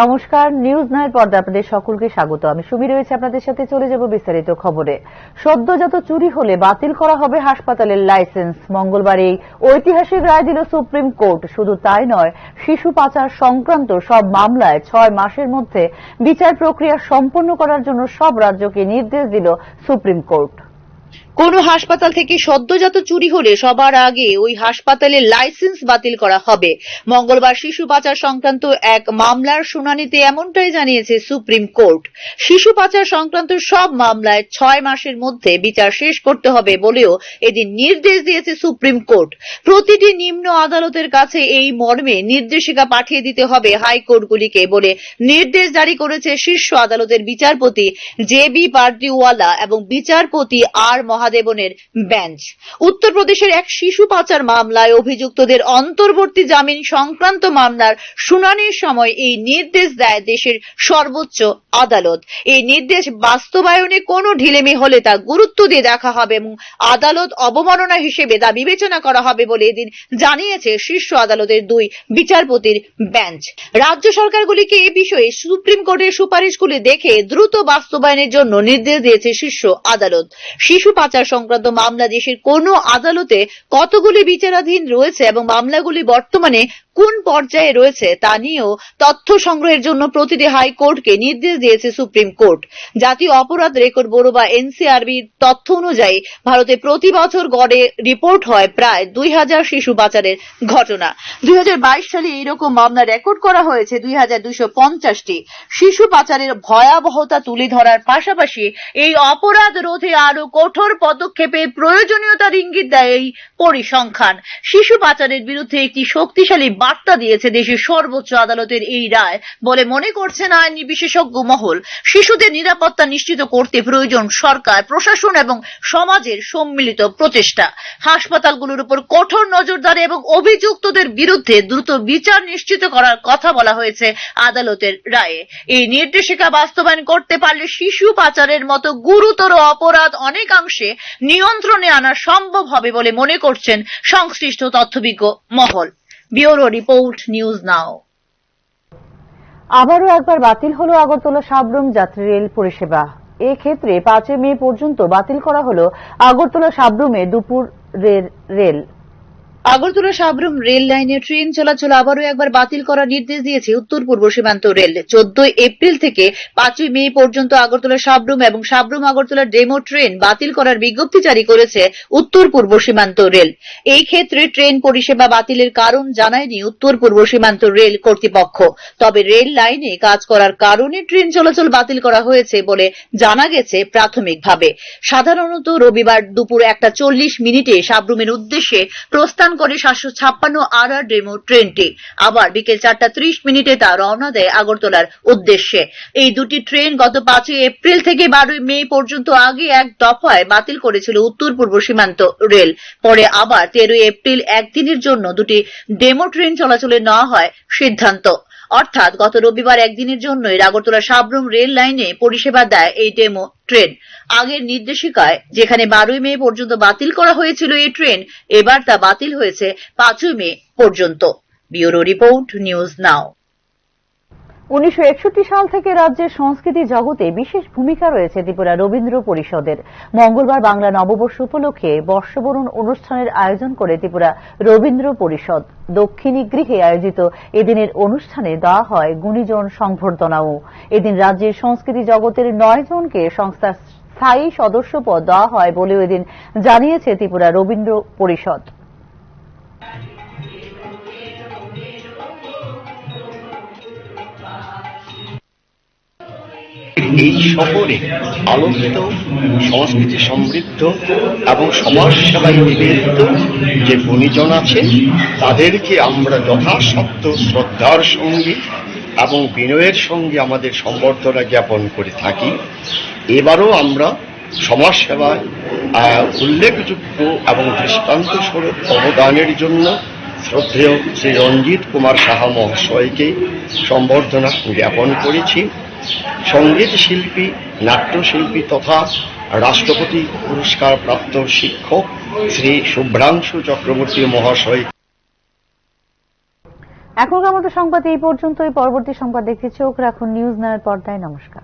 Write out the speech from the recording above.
নমস্কার, news night পর্দায় আপনাদের সকলকে স্বাগত। আমি সুমি রয়েছে আপনাদের সাথে। চলে যাব বিস্তারিত খবরে। সদ্যজাত চুরি হলে বাতিল করা হবে হাসপাতালের লাইসেন্স। মঙ্গলবার এই ঐতিহাসিক রায় দিল সুপ্রিম কোর্ট। শুধু তাই নয়, শিশু পাচার সংক্রান্ত সব মামলায় 6 মাসের মধ্যে বিচার প্রক্রিয়া সম্পন্ন করার জন্য সব রাজ্যকে নির্দেশ দিল সুপ্রিম কোর্ট। কোন হাসপাতাল থেকে সদ্যজাত চুরি হলে সবার আগে ওই হাসপাতালের লাইসেন্স বাতিল করা হবে। মঙ্গলবার শিশু পাচার সংক্রান্ত এক মামলার শুনানিতে এমনটাই জানিয়েছে সুপ্রিম কোর্ট। শিশু পাচার সংক্রান্ত সব মামলায় 6 মাসের মধ্যে বিচার শেষ করতে হবে বলেও এদিন নির্দেশ দিয়েছে সুপ্রিম কোর্ট। প্রতিটি নিম্ন আদালতের কাছে এই মর্মে নির্দেশিকা পাঠিয়ে দিতে হবে হাইকোর্টগুলিকে বলে নির্দেশ জারি করেছে শীর্ষ আদালতের বিচারপতি জে.বি. পার্দিওয়ালা এবং বিচারপতি আর মহাদেবনের বেঞ্চ। উত্তরপ্রদেশের এক শিশু পাচার মামলায় অভিযুক্তদের অন্তর্বর্তী জামিন সংক্রান্ত মামলার শুনানির সময় এই নির্দেশ দেয় দেশের সর্বোচ্চ আদালত। এই নির্দেশ বাস্তবায়নে কোনো ঢিলেমি হলে তা গুরুত্ব দিয়ে দেখা হবে এবং আদালত অবমাননা হিসেবে তা বিবেচনা করা হবে বলে এদিন জানিয়েছে শীর্ষ আদালতের 2 বিচারপতির বেঞ্চ। রাজ্য সরকারগুলিকে এ বিষয়ে সুপ্রিম কোর্টের সুপারিশগুলি দেখে দ্রুত বাস্তবায়নের জন্য নির্দেশ দিয়েছে শীর্ষ আদালত। শিশু পাচার সংক্রান্ত মামলা দেশের কোন আদালতে কতগুলি বিচারাধীন রয়েছে এবং মামলাগুলি বর্তমানে কোন পর্যায়ে রয়েছে তা নিয়েও তথ্য সংগ্রহের জন্য প্রতিটি হাইকোর্টকে নির্দেশ দিয়েছে সুপ্রিম কোর্ট। জাতীয় অপরাধ রেকর্ড ব্যুরো বা এনসিআরবির তথ্য অনুযায়ী ভারতে প্রতি বছর গড়ে রিপোর্ট হয় প্রায় 2000 শিশু পাচারের ঘটনা। 2022 সালে এইরকম মামলা রেকর্ড করা হয়েছে 2250টি। শিশু পাচারের ভয়াবহতা তুলে ধরার পাশাপাশি এই অপরাধ রোধে আরো কঠোর পদক্ষেপের প্রয়োজনীয়তার ইঙ্গিত দেয় এই পরিসংখ্যান। শিশু পাচারের বিরুদ্ধে একটি শক্তিশালী বার্তা দিয়েছে দেশের সর্বোচ্চ আদালতের এই রায় বলে মনে করছেন আইনি বিশেষজ্ঞ মহল। শিশুদের নিরাপত্তা নিশ্চিত করতে প্রয়োজন সরকার, প্রশাসন এবং সমাজের সম্মিলিত প্রচেষ্টা। হাসপাতালগুলোর উপর কঠোর নজরদারি এবং অভিযুক্তদের বিরুদ্ধে দ্রুত বিচার নিশ্চিত করার কথা বলা হয়েছে আদালতের রায়ে। এই নির্দেশিকা বাস্তবায়ন করতে পারলে শিশু পাচারের মতো গুরুতর অপরাধ অনেকাংশে নিয়ন্ত্রণে আনা সম্ভব হবে বলে মনে করছেন সংশ্লিষ্ট তথ্যবিজ্ঞ মহল। Bureau report, news now. আবারও একবার বাতিল হলো আগরতলা সাবরুম যাত্রী রেল পরিষেবা। এক্ষেত্রে 5 মে পর্যন্ত বাতিল করা হলো আগরতলা সাবরুমে দুপুরের রেল। আগরতলা সাবরুম রেল লাইনে ট্রেন চলাচল আবারও একবার বাতিল করার নির্দেশ দিয়েছে উত্তর পূর্ব সীমান্ত রেল। 14 এপ্রিল থেকে 5 মে পর্যন্ত আগরতলা সাবরুম এবং সাবরুম আগরতলা ডেমো ট্রেন বাতিল করার বিজ্ঞপ্তি জারি করেছে উত্তর পূর্ব সীমান্ত রেল। এই ক্ষেত্রে ট্রেন পরিষেবা বাতিলের কারণ জানায়নি উত্তর পূর্ব সীমান্ত রেল কর্তৃপক্ষ। তবে রেল লাইনে কাজ করার কারণে ট্রেন চলাচল বাতিল করা হয়েছে বলে জানা গেছে প্রাথমিকভাবে। সাধারণত রবিবার দুপুর 1:40 সাবরুমের উদ্দেশ্যে প্রস্থান করে 756 আর ডেমো ট্রেনটি। আবার বিকেল 4:30 তা রওনা দেয় আগরতলার উদ্দেশ্যে। এই দুটি ট্রেন গত 5 এপ্রিল থেকে 12 মে পর্যন্ত আগে এক দফায় বাতিল করেছিল উত্তর পূর্ব সীমান্ত রেল। পরে আবার 13 এপ্রিল একদিনের জন্য দুটি ডেমো ট্রেন চলাচলে নেওয়া হয় সিদ্ধান্ত। অর্থাৎ গত রবিবার একদিনের জন্যই আগরতলা সাবরুম রেল লাইনে পরিষেবা দেয় এই ডেমো ট্রেন। আগের নির্দেশিকায় যেখানে 12 মে পর্যন্ত বাতিল করা হয়েছিল এই ট্রেন, এবার তা বাতিল হয়েছে 5 মে পর্যন্ত। Bureau report, news now. 1961 সাল থেকে রাজ্যের সংস্কৃতি জগতে বিশেষ ভূমিকা রয়েছে ত্রিপুরা রবীন্দ্র পরিষদের। মঙ্গলবার বাংলা নববর্ষ উপলক্ষে বর্ষবরণ অনুষ্ঠানের আয়োজন করে ত্রিপুরা রবীন্দ্র পরিষদ। দক্ষিণী গৃহে আয়োজিত এদিনের অনুষ্ঠানে দেওয়া হয় গুণীজন সংবর্ধনাও। এদিন রাজ্যের সংস্কৃতি জগতের 9 জনকে সংস্থার স্থায়ী সদস্য পদ দেওয়া হয় বলেও এদিন জানিয়েছে ত্রিপুরা রবীন্দ্র পরিষদ। এই শহরে আলোকিত, সংস্কৃতি সমৃদ্ধ এবং সমাজ সেবায় নিবেদিত যে গুণীজন আছে তাদেরকে আমরা যথাসাধ্য শ্রদ্ধার সঙ্গে এবং বিনয়ের সঙ্গে আমাদের সম্বর্ধনা জ্ঞাপন করে থাকি। এবারও আমরা সমাজ সেবায় উল্লেখযোগ্য এবং দৃষ্টান্ত স্বরূপ অবদানের জন্য শ্রদ্ধেয় শ্রী রঞ্জিত কুমার সাহা মহাশয়কে সম্বর্ধনা জ্ঞাপন করেছি। সঙ্গীত শিল্পী, নাট্যশিল্পী তথা রাষ্ট্রপতি পুরস্কার প্রাপ্ত শিক্ষক শ্রী শুভ্রাংশু চক্রবর্তী মহাশয় এখনকার মতো সংবাদ এই পর্যন্তই। পরবর্তী সংবাদ দেখতে চোখ রাখুন নিউজ 9 পর্দায়। নমস্কার।